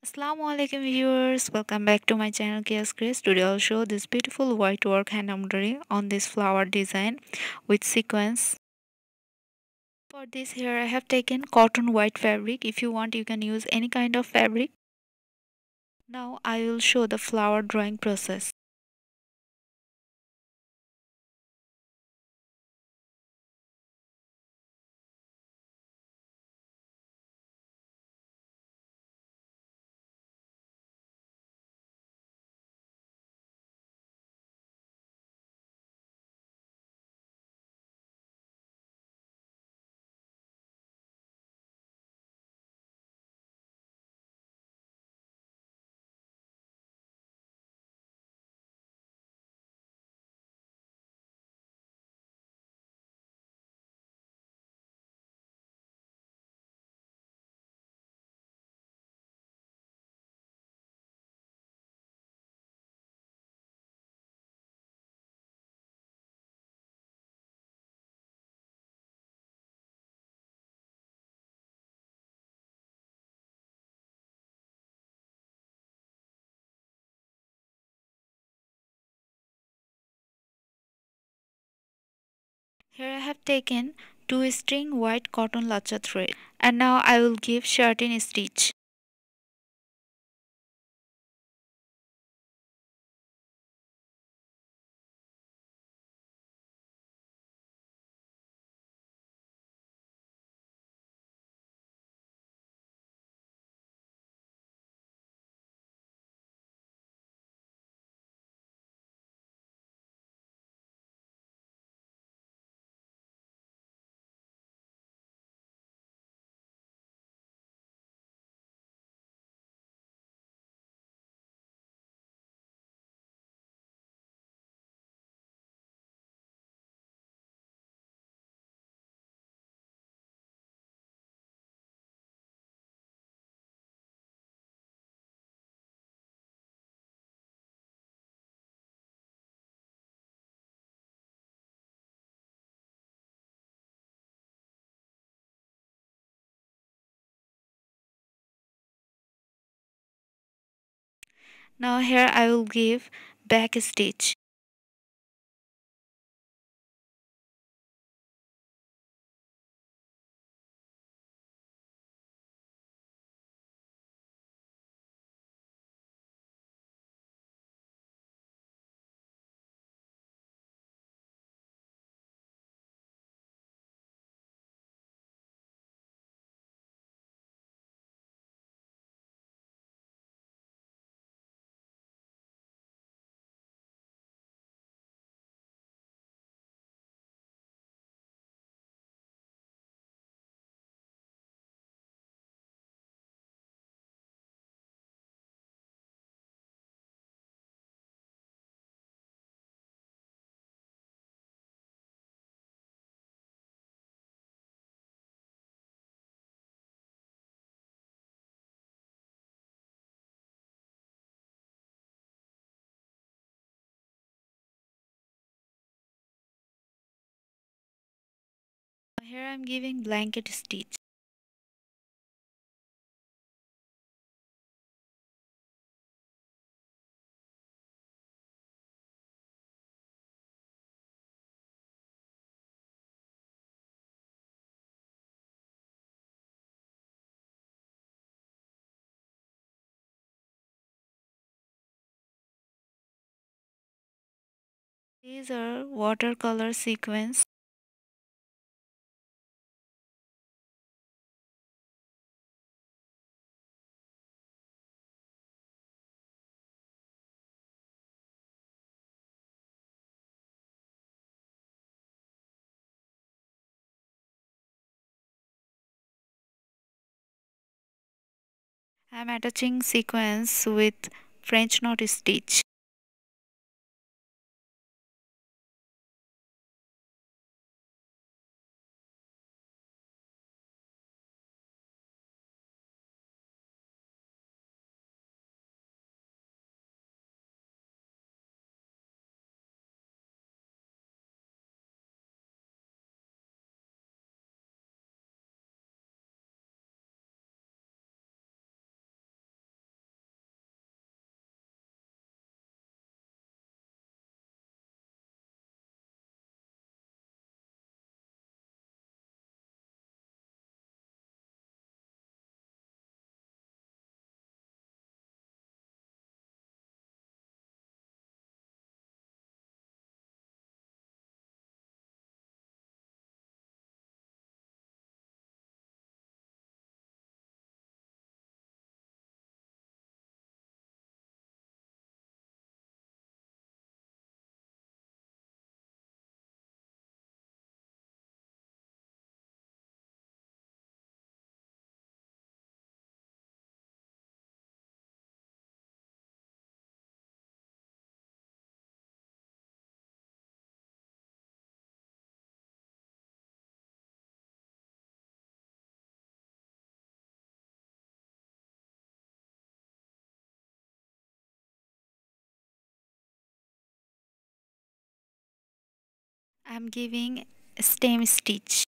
Assalamualaikum viewers, welcome back to my channel Keya's Craze. Today I'll show this beautiful white work hand embroidery on this flower design with sequins. For this here I have taken cotton white fabric. If you want you can use any kind of fabric. Now I will show the flower drawing process. Here I have taken 2 string white cotton lassa thread and now I will give 13 stitch. Now here I will give back stitch. Here I am giving blanket stitch. These are watercolor sequins. I am attaching sequins with French knot stitch. I'm giving stem stitch.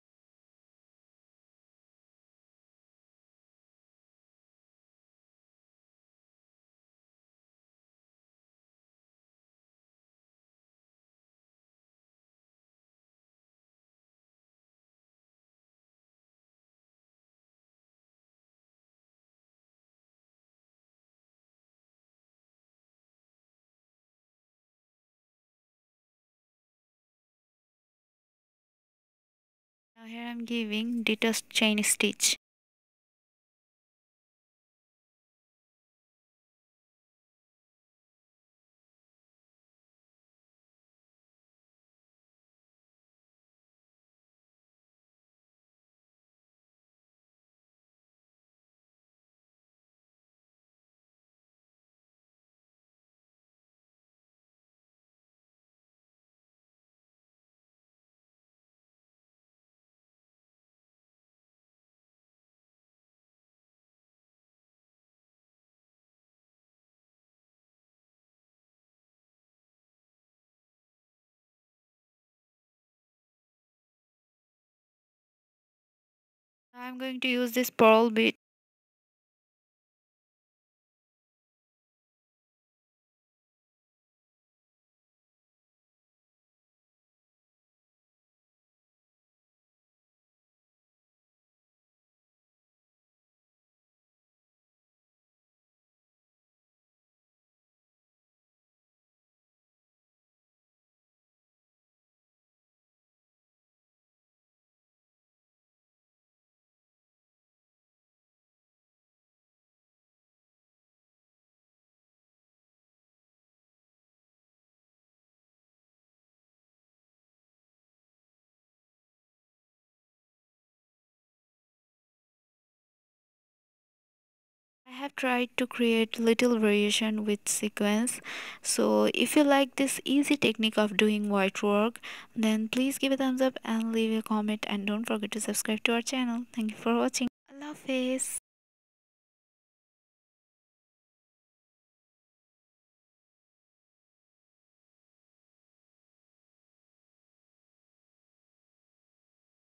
Now here I'm giving detached chain stitch. Now I'm going to use this pearl bead. I have tried to create little variation with sequence. So if you like this easy technique of doing white work, then please give a thumbs up and leave a comment, and don't forget to subscribe to our channel. Thank you for watching. Allah Hafiz.